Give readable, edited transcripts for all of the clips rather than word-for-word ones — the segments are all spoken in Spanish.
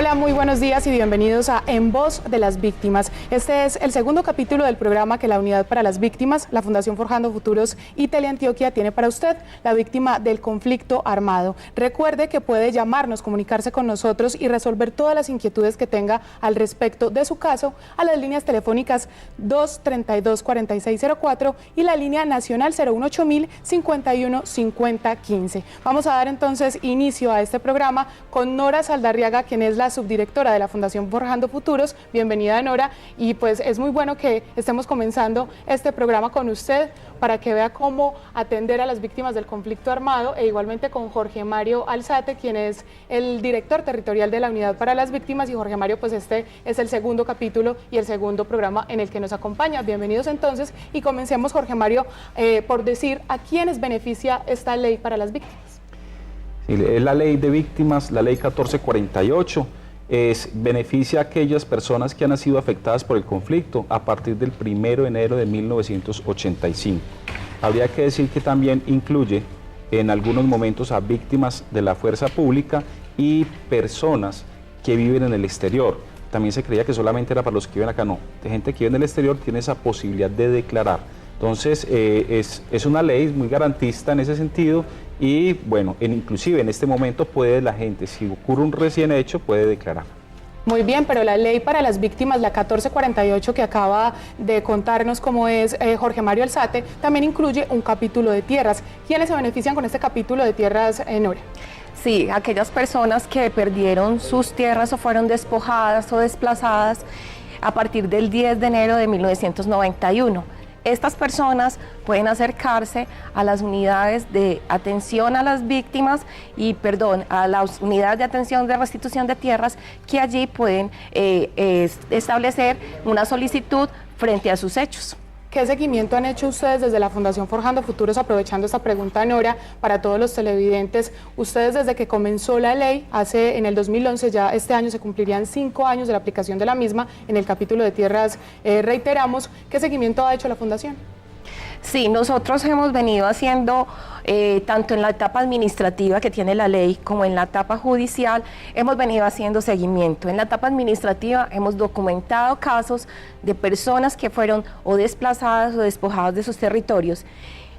Hola, muy buenos días y bienvenidos a En Voz de las Víctimas. Este es el segundo capítulo del programa que la Unidad para las Víctimas, la Fundación Forjando Futuros y Teleantioquia tiene para usted, la víctima del conflicto armado. Recuerde que puede llamarnos, comunicarse con nosotros y resolver todas las inquietudes que tenga al respecto de su caso a las líneas telefónicas 232-4604 y la línea nacional 018 51 50 15. Vamos a dar entonces inicio a este programa con Nora Saldarriaga, quien es la subdirectora de la Fundación Forjando Futuros. Bienvenida, Nora, y pues es muy bueno que estemos comenzando este programa con usted para que vea cómo atender a las víctimas del conflicto armado, e igualmente con Jorge Mario Alzate, quien es el director territorial de la Unidad para las Víctimas. Y Jorge Mario, pues este es el segundo capítulo y el segundo programa en el que nos acompaña. Bienvenidos entonces, y comencemos, Jorge Mario, por decir a quiénes beneficia esta ley para las víctimas. Es la ley de víctimas, la ley 1448, beneficia a aquellas personas que han sido afectadas por el conflicto a partir del 1 de enero de 1985. Habría que decir que también incluye en algunos momentos a víctimas de la fuerza pública y personas que viven en el exterior. También se creía que solamente era para los que viven acá, no. De gente que vive en el exterior tiene esa posibilidad de declarar. Entonces, es una ley muy garantista en ese sentido y, bueno, inclusive en este momento puede la gente, si ocurre un recién hecho, puede declarar. Muy bien, pero la ley para las víctimas, la 1448, que acaba de contarnos cómo es Jorge Mario Alzate, también incluye un capítulo de tierras. ¿Quiénes se benefician con este capítulo de tierras, Nora? Sí, aquellas personas que perdieron sus tierras o fueron despojadas o desplazadas a partir del 10 de enero de 1991. Estas personas pueden acercarse a las unidades de atención a las víctimas a las unidades de atención de restitución de tierras, que allí pueden establecer una solicitud frente a sus hechos. ¿Qué seguimiento han hecho ustedes desde la Fundación Forjando Futuros, aprovechando esta pregunta, Nora, para todos los televidentes? Ustedes, desde que comenzó la ley, en el 2011, ya este año se cumplirían 5 años de la aplicación de la misma, en el capítulo de tierras reiteramos, ¿qué seguimiento ha hecho la Fundación? Sí, nosotros hemos venido haciendo, tanto en la etapa administrativa que tiene la ley como en la etapa judicial, hemos venido haciendo seguimiento. En la etapa administrativa hemos documentado casos de personas que fueron o desplazadas o despojadas de sus territorios.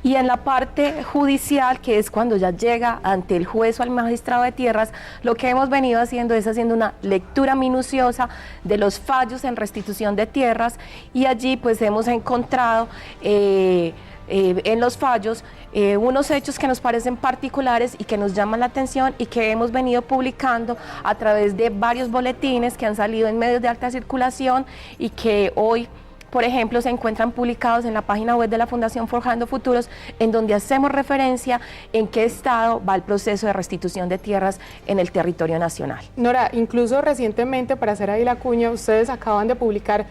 Y en la parte judicial, que es cuando ya llega ante el juez o al magistrado de tierras, lo que hemos venido haciendo es haciendo una lectura minuciosa de los fallos en restitución de tierras, y allí pues hemos encontrado en los fallos unos hechos que nos parecen particulares y que nos llaman la atención, y que hemos venido publicando a través de varios boletines que han salido en medios de alta circulación y que hoy, por ejemplo, se encuentran publicados en la página web de la Fundación Forjando Futuros, en donde hacemos referencia en qué estado va el proceso de restitución de tierras en el territorio nacional. Nora, incluso recientemente, para hacer ahí la cuña, ustedes acaban de publicar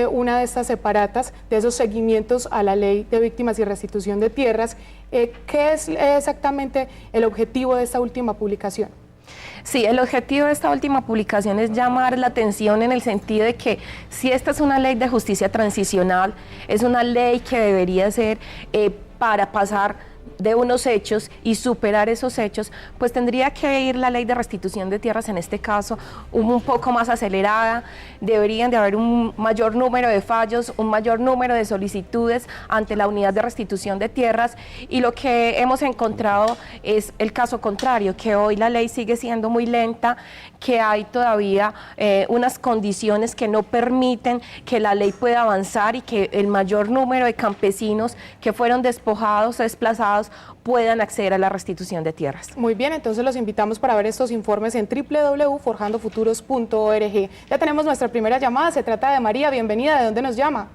una de estas separatas de esos seguimientos a la ley de víctimas y restitución de tierras. ¿Qué es exactamente el objetivo de esta última publicación? Sí, el objetivo de esta última publicación es llamar la atención en el sentido de que si esta es una ley de justicia transicional, es una ley que debería ser para pasar de unos hechos y superar esos hechos, pues tendría que ir la ley de restitución de tierras, en este caso, un poco más acelerada. Deberían de haber un mayor número de fallos, un mayor número de solicitudes ante la unidad de restitución de tierras, y lo que hemos encontrado es el caso contrario, que hoy la ley sigue siendo muy lenta, que hay todavía unas condiciones que no permiten que la ley pueda avanzar y que el mayor número de campesinos que fueron despojados o desplazados puedan acceder a la restitución de tierras. Muy bien, entonces los invitamos para ver estos informes en www.forjandofuturos.org. Ya tenemos nuestra primera llamada, se trata de María. Bienvenida, ¿de dónde nos llama?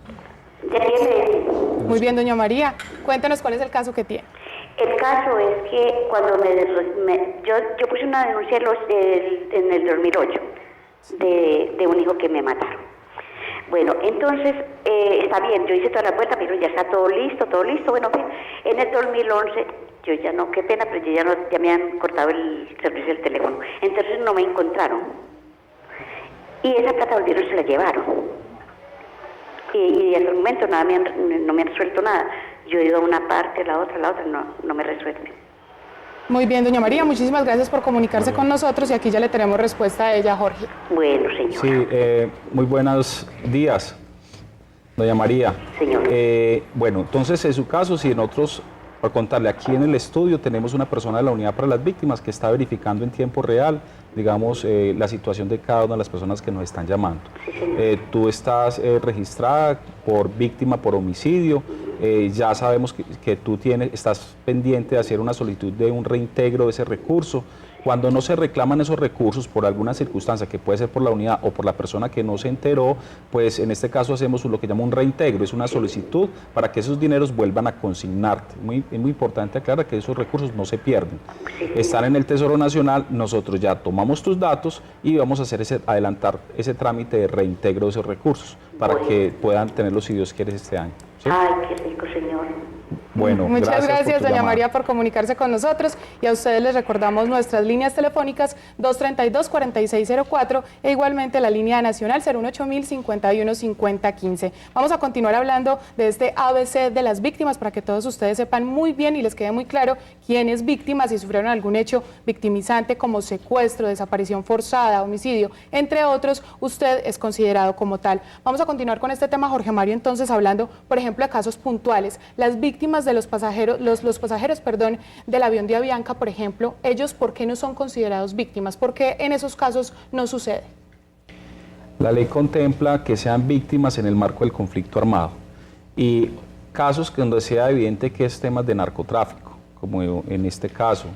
Muy bien, doña María, cuéntenos cuál es el caso que tiene. El caso es que cuando yo puse una denuncia en el 2008 de un hijo que me mataron. Bueno, entonces, está bien, yo hice toda la vuelta, pero ya está todo listo, bueno, en el 2011, yo ya no, qué pena, pero ya me han cortado el servicio del teléfono, entonces no me encontraron, y esa plata volvieron, se la llevaron, y hasta el momento no me han resuelto nada. Yo he ido a una parte, a la otra, no me resuelven. Muy bien, doña María, muchísimas gracias por comunicarse con nosotros y aquí ya le tenemos respuesta a ella, Jorge. Bueno, señor. Sí, muy buenos días, doña María. Señor. Bueno, entonces en su caso, si nosotros, por contarle, aquí en el estudio tenemos una persona de la Unidad para las Víctimas que está verificando en tiempo real, digamos, la situación de cada una de las personas que nos están llamando. Sí, señor. Tú estás registrada por víctima por homicidio, ya sabemos que tú estás pendiente de hacer una solicitud de un reintegro de ese recurso. Cuando no se reclaman esos recursos por alguna circunstancia, que puede ser por la unidad o por la persona que no se enteró, pues en este caso hacemos lo que llama un reintegro, es una solicitud para que esos dineros vuelvan a consignarte. Es muy importante aclarar que esos recursos no se pierden. Están en el Tesoro Nacional, nosotros ya tomamos tus datos y vamos a adelantar ese trámite de reintegro de esos recursos para que puedan tenerlos, si Dios quiere, este año. ¿Sí? Ay, qué rico, señor. Bueno, muchas gracias, doña llamada. María, por comunicarse con nosotros y a ustedes les recordamos nuestras líneas telefónicas 232-4604 e igualmente la línea nacional 018-051-5015. Vamos a continuar hablando de este ABC de las víctimas para que todos ustedes sepan muy bien y les quede muy claro quién es víctima, si sufrieron algún hecho victimizante como secuestro, desaparición forzada, homicidio, entre otros, usted es considerado como tal. Vamos a continuar con este tema, Jorge Mario, entonces hablando, por ejemplo, de casos puntuales. Las víctimas de los pasajeros, perdón, del avión de Avianca, por ejemplo, ellos, ¿por qué no son considerados víctimas? ¿Por qué en esos casos no sucede? La ley contempla que sean víctimas en el marco del conflicto armado y casos donde sea evidente que es temas de narcotráfico, como en este caso,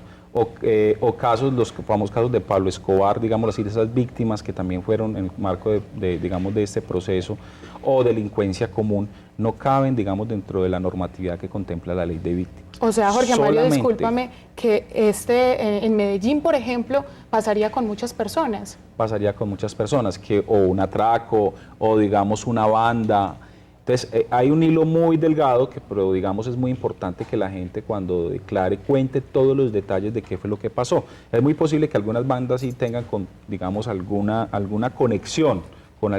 o casos, los famosos casos de Pablo Escobar, digamos así, de esas víctimas que también fueron en el marco digamos, de este proceso, o delincuencia común, no caben, digamos, dentro de la normatividad que contempla la ley de víctimas. O sea, Jorge Mario, Solamente, discúlpame, que en Medellín, por ejemplo, pasaría con muchas personas. Pasaría con muchas personas, o un atraco, o digamos una banda. Entonces, hay un hilo muy delgado, pero digamos es muy importante que la gente cuando declare cuente todos los detalles de qué fue lo que pasó. Es muy posible que algunas bandas sí tengan, digamos, alguna conexión con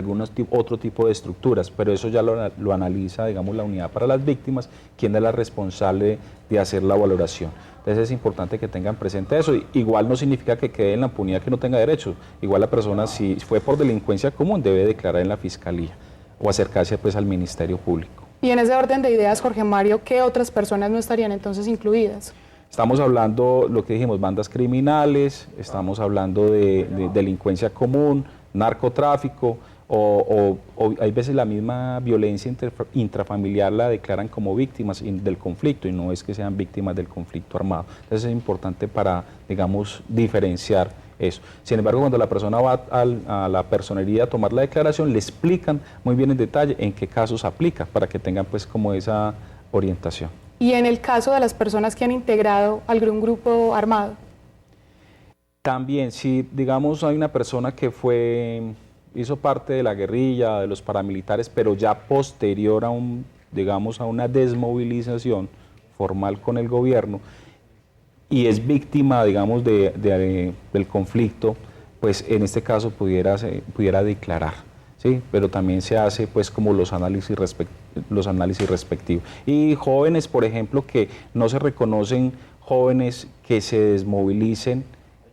otro tipo de estructuras, pero eso ya lo analiza, digamos, la unidad para las víctimas, quien es la responsable de hacer la valoración. Entonces es importante que tengan presente eso. Igual no significa que quede en la impunidad que no tenga derecho. Igual la persona, si fue por delincuencia común, debe declarar en la fiscalía o acercarse pues al Ministerio Público. Y en ese orden de ideas, Jorge Mario, ¿qué otras personas no estarían entonces incluidas? Estamos hablando, lo que dijimos, bandas criminales, estamos hablando de delincuencia común, narcotráfico, o hay veces la misma violencia intrafamiliar la declaran como víctimas del conflicto y no es que sean víctimas del conflicto armado. Entonces es importante para, digamos, diferenciar eso. Sin embargo, cuando la persona va a la personería a tomar la declaración, le explican muy bien en detalle en qué casos aplica para que tengan pues como esa orientación. Y en el caso de las personas que han integrado algún grupo armado. También, si digamos hay una persona que hizo parte de la guerrilla, de los paramilitares, pero ya posterior a digamos a una desmovilización formal con el gobierno y es víctima, digamos, del conflicto, pues en este caso pudiera declarar, ¿sí? Pero también se hace pues como los análisis respectivos. Y jóvenes, por ejemplo, que no se reconocen jóvenes que se desmovilicen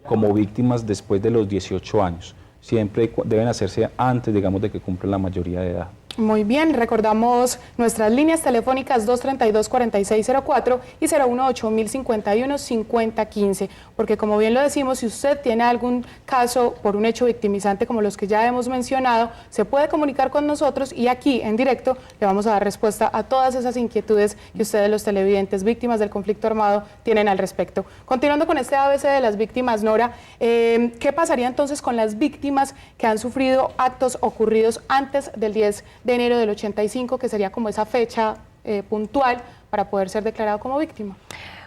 como víctimas después de los 18 años. Siempre deben hacerse antes, digamos, de que cumplan la mayoría de edad. Muy bien, recordamos nuestras líneas telefónicas 232-4604 y 018-051-5015, porque como bien lo decimos, si usted tiene algún caso por un hecho victimizante como los que ya hemos mencionado, se puede comunicar con nosotros y aquí en directo le vamos a dar respuesta a todas esas inquietudes que ustedes, los televidentes, víctimas del conflicto armado, tienen al respecto. Continuando con este ABC de las víctimas, Nora, ¿qué pasaría entonces con las víctimas que han sufrido actos ocurridos antes del 10 de enero del 85, que sería como esa fecha puntual para poder ser declarado como víctima?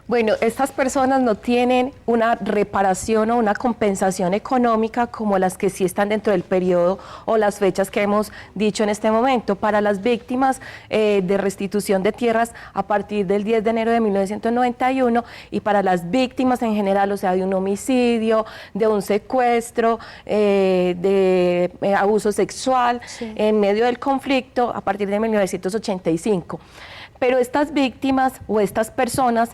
Bueno, estas personas no tienen una reparación o una compensación económica como las que sí están dentro del periodo o las fechas que hemos dicho en este momento. Para las víctimas de restitución de tierras a partir del 10 de enero de 1991 y para las víctimas en general, o sea, de un homicidio, de un secuestro, de abuso sexual, sí, en medio del conflicto a partir de 1985. Pero estas víctimas o estas personas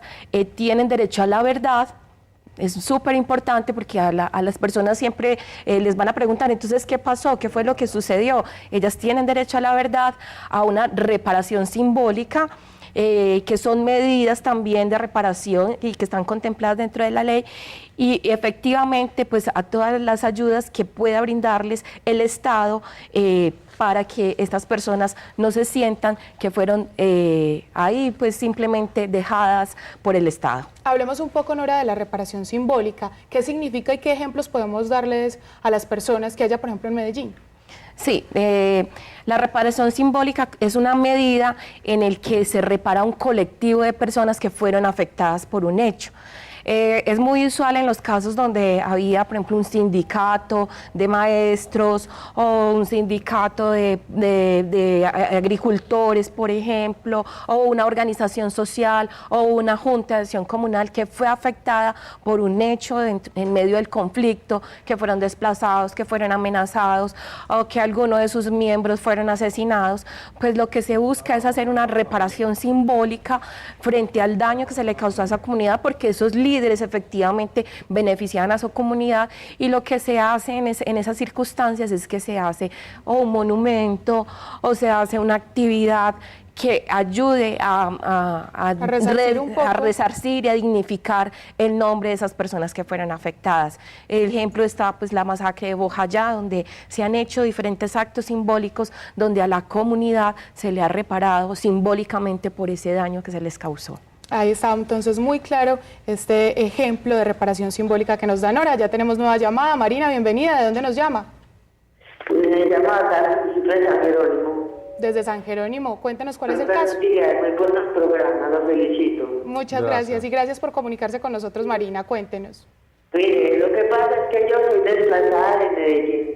tienen derecho a la verdad Es súper importante porque a las personas siempre les van a preguntar, entonces, ¿qué pasó? ¿Qué fue lo que sucedió? Ellas tienen derecho a la verdad, a una reparación simbólica, que son medidas también de reparación y que están contempladas dentro de la ley, y efectivamente pues a todas las ayudas que pueda brindarles el Estado para que estas personas no se sientan que fueron ahí pues simplemente dejadas por el Estado. Hablemos un poco, Nora, de la reparación simbólica. ¿Qué significa y qué ejemplos podemos darles a las personas que haya, por ejemplo, en Medellín? Sí, la reparación simbólica es una medida en el que se repara un colectivo de personas que fueron afectadas por un hecho. Es muy usual en los casos donde había, por ejemplo, un sindicato de maestros o un sindicato de agricultores, por ejemplo, o una organización social o una junta de acción comunal que fue afectada por un hecho en medio del conflicto, que fueron desplazados, que fueron amenazados o que alguno de sus miembros fueron asesinados. Pues lo que se busca es hacer una reparación simbólica frente al daño que se le causó a esa comunidad, porque esos líderes efectivamente benefician a su comunidad, y lo que se hace en esas circunstancias es que se hace o un monumento o se hace una actividad que ayude a resarcir y a dignificar el nombre de esas personas que fueron afectadas. El ejemplo está pues la masacre de Bojayá, donde se han hecho diferentes actos simbólicos donde a la comunidad se le ha reparado simbólicamente por ese daño que se les causó. Ahí está entonces muy claro este ejemplo de reparación simbólica que nos da Nora. Ya tenemos nueva llamada. Marina, bienvenida. ¿De dónde nos llama? Me llamo acá de San Jerónimo. Desde San Jerónimo. Cuéntanos cuál es el caso. Buenos días, muy buenos programas, los felicito. Muchas gracias y gracias por comunicarse con nosotros, Marina. Cuéntenos. Mire, lo que pasa es que yo soy desplazada de Medellín.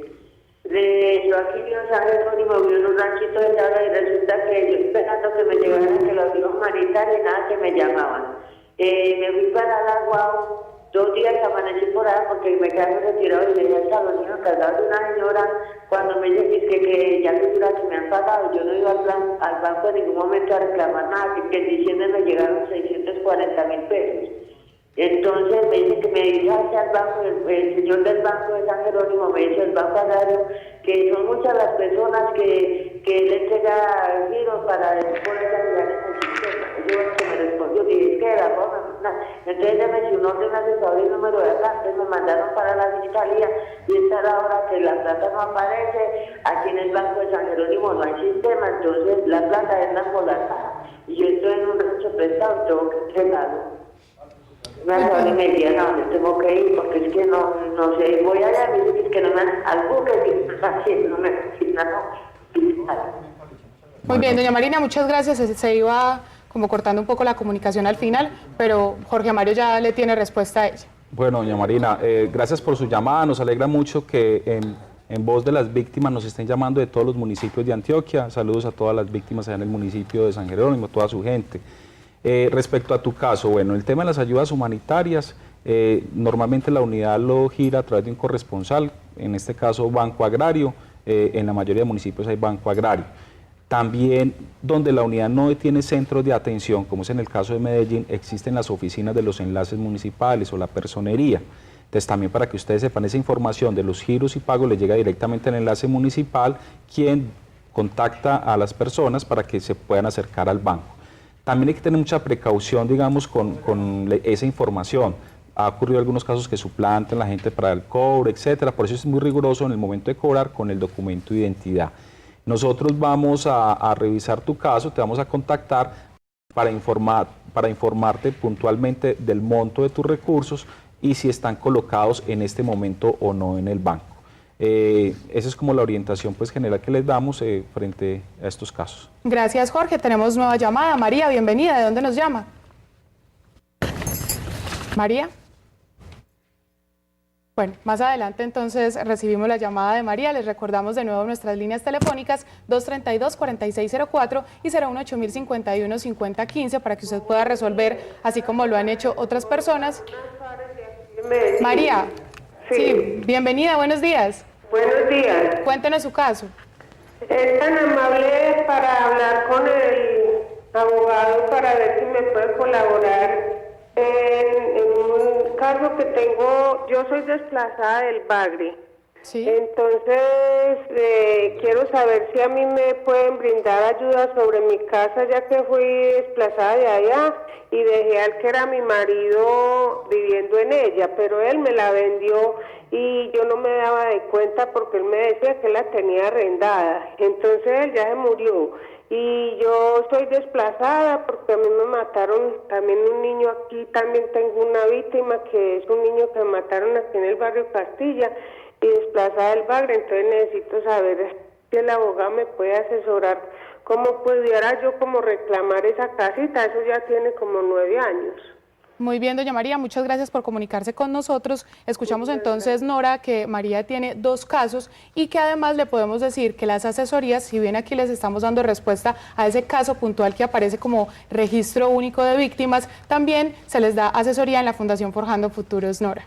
Yo aquí vivo en San Jerónimo, vivo en un ranchito de Tabla, y resulta que yo esperando que me llegaran que los hijos humanitarios, nada, que me llamaban. Me fui para la Guau, 2 días amanecí por ahí porque me quedé retirado y dejé hasta los niños cargados de una señora. Cuando me dice que ya que me han pagado, yo no iba al banco en ningún momento a reclamar nada, que en diciembre me llegaron 640.000 pesos. Entonces me dice que me dirija hacia el banco, el señor del banco de San Jerónimo me dice, el banco agrario, que son muchas las personas que le entrega giro para poder ayudar en el sistema. Yo me respondió, dije, es que la forma, entonces ella me dio un orden asesor y el número de acá, entonces me mandaron para la fiscalía, y esta era hora que la plata no aparece, aquí en el banco de San Jerónimo no hay sistema, entonces la plata es la colapsada, y yo estoy en un rancho prestado, tengo que entregarlo. Me dirían a dónde tengo que ir, porque es que no sé, voy allá y dicen que no me han, algo que me está haciendo, no me asignan, no. Muy bien, doña Marina, muchas gracias. Se iba como cortando un poco la comunicación al final, pero Jorge Mario ya le tiene respuesta a ella. Bueno, doña Marina, gracias por su llamada. Nos alegra mucho que en voz de las víctimas nos estén llamando de todos los municipios de Antioquia. Saludos a todas las víctimas allá en el municipio de San Jerónimo, toda su gente. Respecto a tu caso, bueno, el tema de las ayudas humanitarias, normalmente la unidad lo gira a través de un corresponsal, en este caso Banco Agrario, en la mayoría de municipios hay Banco Agrario. También donde la unidad no tiene centros de atención, como es en el caso de Medellín, existen las oficinas de los enlaces municipales o la personería. Entonces también para que ustedes sepan esa información de los giros y pagos, les llega directamente al enlace municipal, quien contacta a las personas para que se puedan acercar al banco. También hay que tener mucha precaución, digamos, con esa información. Ha ocurrido algunos casos que suplantan la gente para el cobro, etcétera. Por eso es muy riguroso en el momento de cobrar con el documento de identidad. Nosotros vamos a revisar tu caso, te vamos a contactar para informarte puntualmente del monto de tus recursos y si están colocados en este momento o no en el banco. Esa es como la orientación pues general que les damos frente a estos casos. Gracias, Jorge. Tenemos nueva llamada. María, bienvenida. ¿De dónde nos llama? María. Bueno, más adelante entonces recibimos la llamada de María. Les recordamos de nuevo nuestras líneas telefónicas 232-4604 y 018-051-5015 para que usted pueda resolver, así como lo han hecho otras personas. María, sí, bienvenida, buenos días. Buenos días. Cuéntenos su caso. Es tan amable para hablar con el abogado para ver si me puede colaborar en un caso que tengo, yo soy desplazada del Bagre. Sí. Entonces, quiero saber si a mí me pueden brindar ayuda sobre mi casa, ya que fui desplazada de allá y dejé al que era mi marido viviendo en ella, pero él me la vendió y yo no me daba de cuenta porque él me decía que la tenía arrendada. Entonces él ya se murió y yo estoy desplazada porque a mí me mataron también un niño aquí, también tengo una víctima que es un niño que mataron aquí en el barrio Castilla y desplazada del Bagre, entonces necesito saber si el abogado me puede asesorar cómo pudiera yo como reclamar esa casita, eso ya tiene como 9 años. Muy bien, doña María, muchas gracias por comunicarse con nosotros. Escuchamos entonces, Nora, que María tiene 2 casos y que además le podemos decir que las asesorías, si bien aquí les estamos dando respuesta a ese caso puntual que aparece como registro único de víctimas, también se les da asesoría en la Fundación Forjando Futuros, Nora.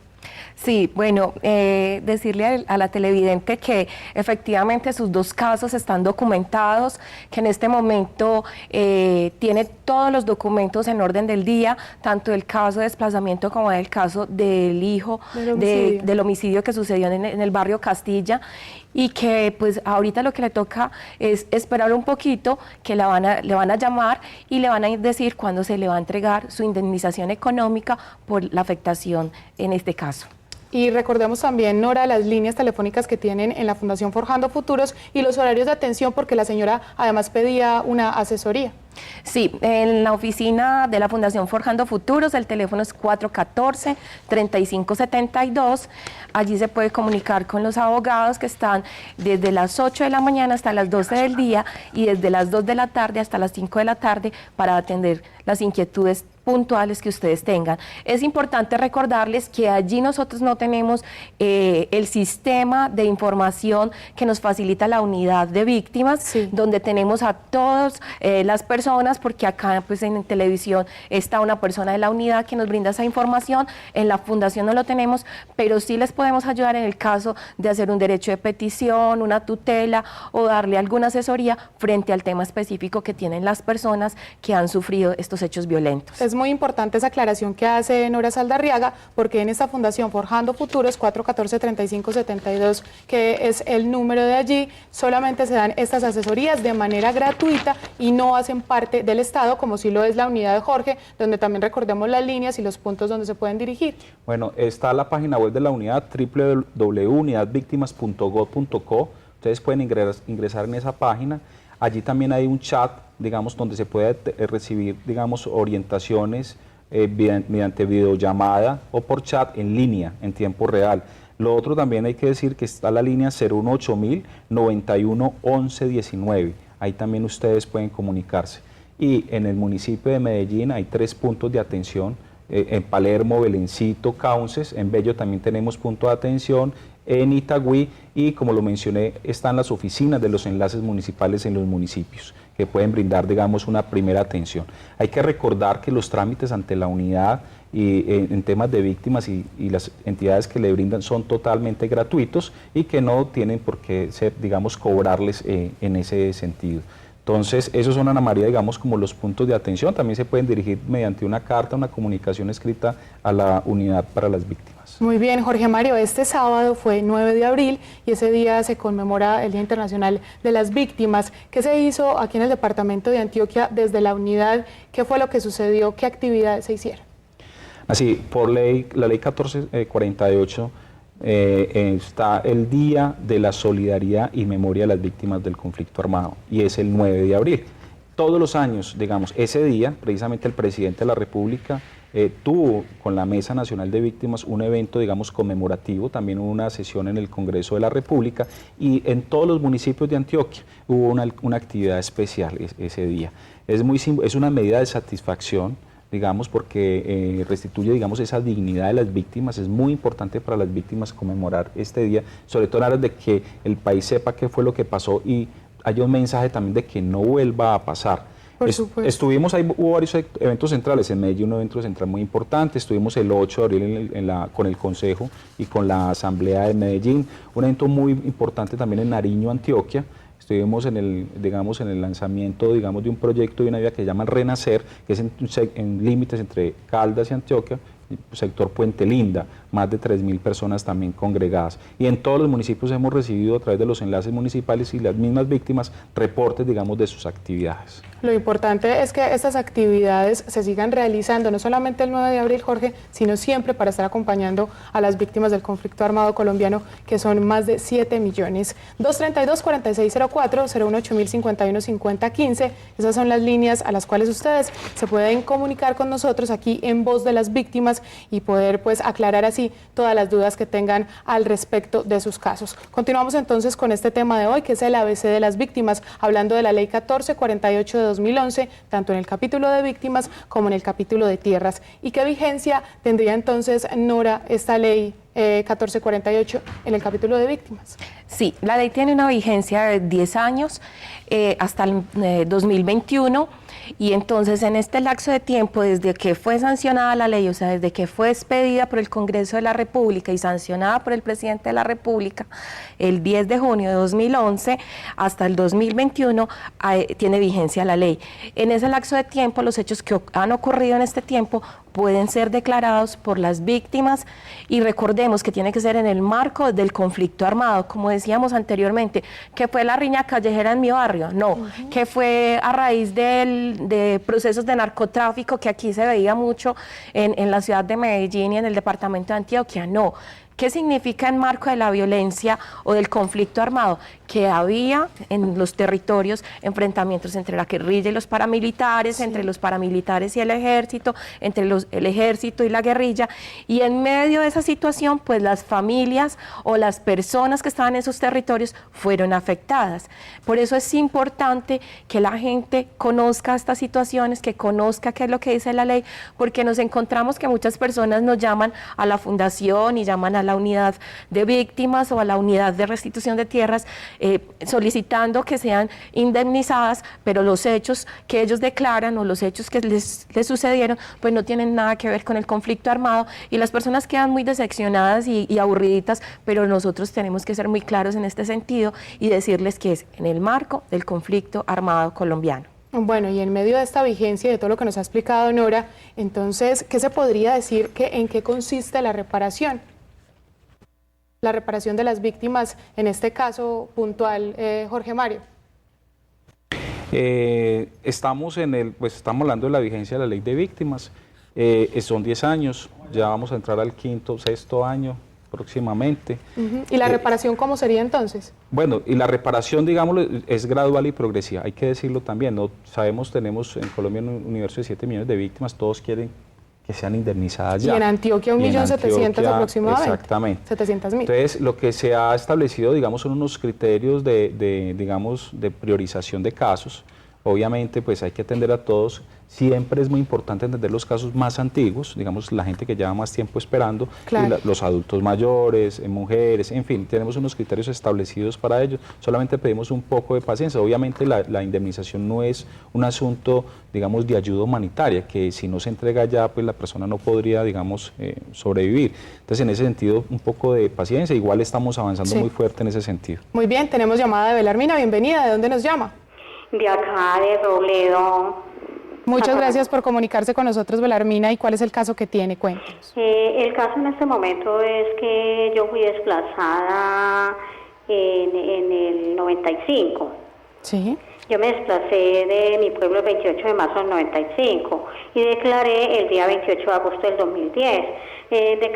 Sí, bueno, decirle a la televidente que efectivamente sus 2 casos están documentados, que en este momento tiene todos los documentos en orden del día, tanto el caso de desplazamiento como el caso del hijo del homicidio que sucedió en el barrio Castilla, y que pues ahorita lo que le toca es esperar un poquito, que le van a llamar y le van a decir cuándo se le va a entregar su indemnización económica por la afectación en este caso. Y recordemos también, Nora, las líneas telefónicas que tienen en la Fundación Forjando Futuros y los horarios de atención, porque la señora además pedía una asesoría. Sí, en la oficina de la Fundación Forjando Futuros, el teléfono es 414-3572. Allí se puede comunicar con los abogados que están desde las 8 de la mañana hasta las 12 del día y desde las 2 de la tarde hasta las 5 de la tarde para atender las inquietudes puntuales que ustedes tengan. Es importante recordarles que allí nosotros no tenemos el sistema de información que nos facilita la unidad de víctimas, sí, donde tenemos a todas las personas, porque acá pues en televisión está una persona de la unidad que nos brinda esa información. En la fundación no lo tenemos, pero sí les podemos ayudar en el caso de hacer un derecho de petición, una tutela o darle alguna asesoría frente al tema específico que tienen las personas que han sufrido estos hechos violentos. Es muy importante esa aclaración que hace Nora Saldarriaga, porque en esta Fundación Forjando Futuros, 414-3572, que es el número de allí, solamente se dan estas asesorías de manera gratuita y no hacen parte del Estado, como sí lo es la unidad de Jorge, donde también recordemos las líneas y los puntos donde se pueden dirigir. Bueno, está la página web de la unidad, www.unidadvictimas.gov.co. Ustedes pueden ingresar en esa página. Allí también hay un chat, digamos, donde se puede recibir, digamos, orientaciones mediante videollamada o por chat en línea, en tiempo real. Lo otro también hay que decir que está la línea 018.000 91 11 19. Ahí también ustedes pueden comunicarse. Y en el municipio de Medellín hay 3 puntos de atención, en Palermo, Belencito, Cauces. En Bello también tenemos punto de atención, en Itagüí, y como lo mencioné, están las oficinas de los enlaces municipales en los municipios, que pueden brindar, digamos, una primera atención. Hay que recordar que los trámites ante la unidad y en temas de víctimas y las entidades que le brindan son totalmente gratuitos y que no tienen por qué ser, digamos, cobrarles en ese sentido. Entonces, esos son, Ana María, digamos, como los puntos de atención. También se pueden dirigir mediante una carta, una comunicación escrita a la unidad para las víctimas. Muy bien, Jorge Mario, este sábado fue 9 de abril y ese día se conmemora el Día Internacional de las Víctimas. ¿Qué se hizo aquí en el departamento de Antioquia desde la unidad? ¿Qué fue lo que sucedió? ¿Qué actividades se hicieron? Así, por ley, la ley 1448, está el Día de la Solidaridad y Memoria de las Víctimas del Conflicto Armado, y es el 9 de abril. Todos los años, digamos, ese día, precisamente el presidente de la República tuvo con la Mesa Nacional de Víctimas un evento, digamos, conmemorativo, también hubo una sesión en el Congreso de la República, y en todos los municipios de Antioquia hubo una actividad especial ese día. Es una medida de satisfacción, digamos, porque restituye, digamos, esa dignidad de las víctimas. Es muy importante para las víctimas conmemorar este día, sobre todo en aras de que el país sepa qué fue lo que pasó y haya un mensaje también de que no vuelva a pasar. Por supuesto. Hubo varios eventos centrales, en Medellín un evento central muy importante, estuvimos el 8 de abril con el Consejo y con la Asamblea de Medellín, un evento muy importante también en Nariño, Antioquia. Estuvimos en el lanzamiento, digamos, de un proyecto de una vía que se llama Renacer, que es en límites entre Caldas y Antioquia, sector Puente Linda, más de 3.000 personas también congregadas. Y en todos los municipios hemos recibido a través de los enlaces municipales y las mismas víctimas reportes, digamos, de sus actividades. Lo importante es que estas actividades se sigan realizando, no solamente el 9 de abril, Jorge, sino siempre para estar acompañando a las víctimas del conflicto armado colombiano, que son más de 7 millones. 232-4604, 018-051-5015, esas son las líneas a las cuales ustedes se pueden comunicar con nosotros aquí en Voz de las Víctimas y poder pues aclarar así todas las dudas que tengan al respecto de sus casos. Continuamos entonces con este tema de hoy, que es el ABC de las víctimas, hablando de la Ley 1448 de 2011, tanto en el capítulo de víctimas como en el capítulo de tierras. ¿Y qué vigencia tendría entonces, Nora, esta ley 1448 en el capítulo de víctimas? Sí, la ley tiene una vigencia de 10 años hasta el 2021, y entonces en este lapso de tiempo, desde que fue sancionada la ley, o sea, desde que fue expedida por el Congreso de la República y sancionada por el Presidente de la República el 10 de junio de 2011 hasta el 2021, tiene vigencia la ley. En ese lapso de tiempo, los hechos que han ocurrido en este tiempo pueden ser declarados por las víctimas, y recordemos que tiene que ser en el marco del conflicto armado, como decíamos anteriormente. ¿Que fue la riña callejera en mi barrio? No. ¿Que fue a raíz de procesos de narcotráfico que aquí se veía mucho en la ciudad de Medellín y en el departamento de Antioquia? No. ¿Qué significa en marco de la violencia o del conflicto armado? Que había en los territorios enfrentamientos entre la guerrilla y los paramilitares, sí, entre los paramilitares y el ejército, entre el ejército y la guerrilla, y en medio de esa situación, pues las familias o las personas que estaban en esos territorios fueron afectadas. Por eso es importante que la gente conozca estas situaciones, que conozca qué es lo que dice la ley, porque nos encontramos que muchas personas nos llaman a la fundación y llaman a la unidad de víctimas o a la unidad de restitución de tierras solicitando que sean indemnizadas, pero los hechos que ellos declaran o los hechos que les sucedieron pues no tienen nada que ver con el conflicto armado, y las personas quedan muy decepcionadas y aburriditas, pero nosotros tenemos que ser muy claros en este sentido y decirles que es en el marco del conflicto armado colombiano. Bueno, y en medio de esta vigencia y de todo lo que nos ha explicado Nora, entonces, ¿qué se podría decir en qué consiste la reparación? La reparación de las víctimas, en este caso puntual, Jorge Mario. Estamos hablando de la vigencia de la ley de víctimas, son 10 años, ya vamos a entrar al quinto, sexto año próximamente. ¿Y la reparación cómo sería entonces? Bueno, y la reparación, digamos, es gradual y progresiva, hay que decirlo también, ¿no? Sabemos, tenemos en Colombia un universo de 7 millones de víctimas, todos quieren que sean indemnizadas ya. Y en Antioquia 1.700.000 aproximadamente. Exactamente. 700.000. Entonces, lo que se ha establecido, digamos, son unos criterios de priorización de casos. Obviamente, pues hay que atender a todos. Siempre es muy importante entender los casos más antiguos, digamos, la gente que lleva más tiempo esperando, claro, los adultos mayores, mujeres, en fin, tenemos unos criterios establecidos para ellos. Solamente pedimos un poco de paciencia. Obviamente, la indemnización no es un asunto, digamos, de ayuda humanitaria, que si no se entrega ya, pues la persona no podría, digamos, sobrevivir. Entonces, en ese sentido, un poco de paciencia. Igual estamos avanzando muy fuerte en ese sentido. Muy bien, tenemos llamada de Belarmina. Bienvenida. ¿De dónde nos llama? De acá, de Robledo. Muchas gracias por comunicarse con nosotros, Belarmina. ¿Y cuál es el caso que tiene? Cuéntanos. El caso en este momento es que yo fui desplazada en el 95. Sí. Yo me desplacé de mi pueblo el 28 de marzo del 95 y declaré el día 28 de agosto del 2010.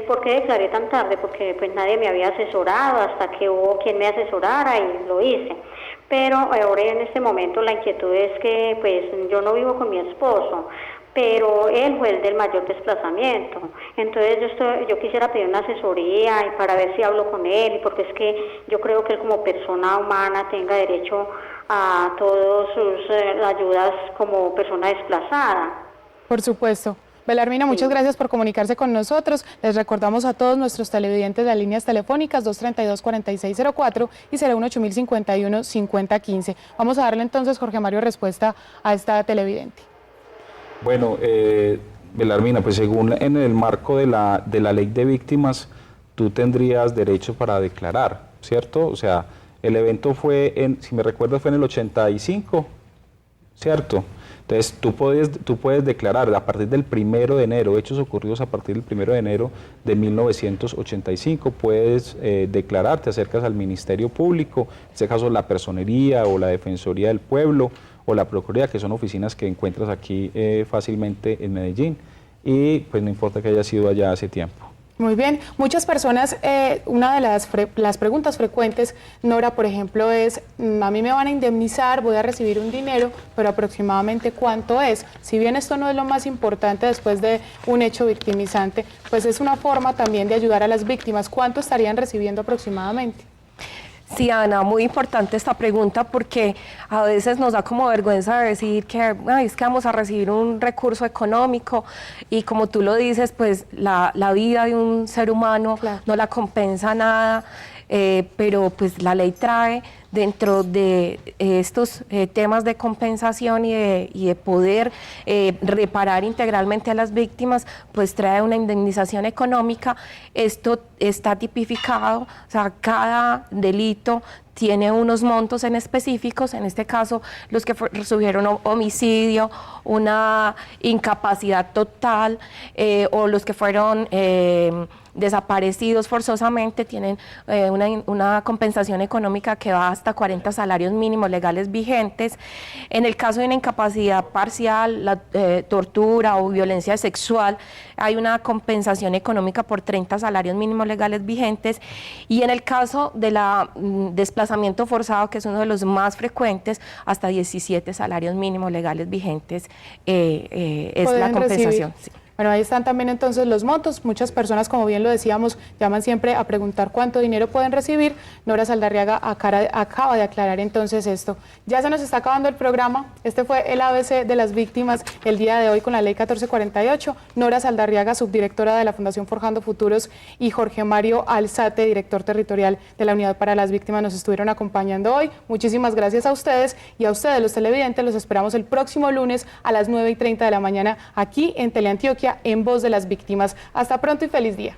¿Por qué declaré tan tarde? Porque pues nadie me había asesorado hasta que hubo quien me asesorara y lo hice. Pero ahora en este momento la inquietud es que pues yo no vivo con mi esposo, pero él fue el del mayor desplazamiento. Entonces yo quisiera pedir una asesoría y para ver si hablo con él, porque es que yo creo que él como persona humana tenga derecho a todas sus ayudas como persona desplazada. Por supuesto. Belarmina, muchas gracias por comunicarse con nosotros. Les recordamos a todos nuestros televidentes las líneas telefónicas 232-4604 y 018-051-5015. Vamos a darle entonces, Jorge Mario, respuesta a esta televidente. Bueno, Belarmina, pues según en el marco de la ley de víctimas, tú tendrías derecho para declarar, ¿cierto? O sea, el evento fue, si me recuerdo, fue en el 85. ¿cierto? Entonces tú puedes declarar a partir del 1 de enero, hechos ocurridos a partir del 1 de enero de 1985, puedes declarar, te acercas al Ministerio Público, en este caso la Personería o la Defensoría del Pueblo o la Procuraduría, que son oficinas que encuentras aquí fácilmente en Medellín, y pues no importa que haya sido allá hace tiempo. Muy bien, muchas personas, una de las preguntas frecuentes, Nora, por ejemplo, es, a mí me van a indemnizar, voy a recibir un dinero, pero aproximadamente ¿cuánto es? Si bien esto no es lo más importante después de un hecho victimizante, pues es una forma también de ayudar a las víctimas. ¿Cuánto estarían recibiendo aproximadamente? Sí, Ana, muy importante esta pregunta porque a veces nos da como vergüenza decir que es que vamos a recibir un recurso económico y como tú lo dices, pues la vida de un ser humano no la compensa nada, pero pues la ley trae dentro de estos temas de compensación y de poder reparar integralmente a las víctimas, pues trae una indemnización económica. Esto está tipificado, o sea, cada delito tiene unos montos en específicos, en este caso los que sufrieron homicidio, una incapacidad total o los que fueron desaparecidos forzosamente tienen una compensación económica que va hasta 40 salarios mínimos legales vigentes. En el caso de una incapacidad parcial, tortura o violencia sexual, hay una compensación económica por 30 salarios mínimos legales vigentes, y en el caso de la desplazamiento forzado, que es uno de los más frecuentes, hasta 17 salarios mínimos legales vigentes es la compensación. Sí. Bueno, ahí están también entonces los montos. Muchas personas, como bien lo decíamos, llaman siempre a preguntar cuánto dinero pueden recibir. Nora Saldarriaga acaba de aclarar entonces esto. Ya se nos está acabando el programa. Este fue el ABC de las víctimas el día de hoy con la ley 1448. Nora Saldarriaga, subdirectora de la Fundación Forjando Futuros, y Jorge Mario Alzate, director territorial de la Unidad para las Víctimas, nos estuvieron acompañando hoy. Muchísimas gracias a ustedes, y a ustedes, los televidentes, los esperamos el próximo lunes a las 9:30 de la mañana aquí en Teleantioquia, en Voz de las Víctimas. Hasta pronto y feliz día.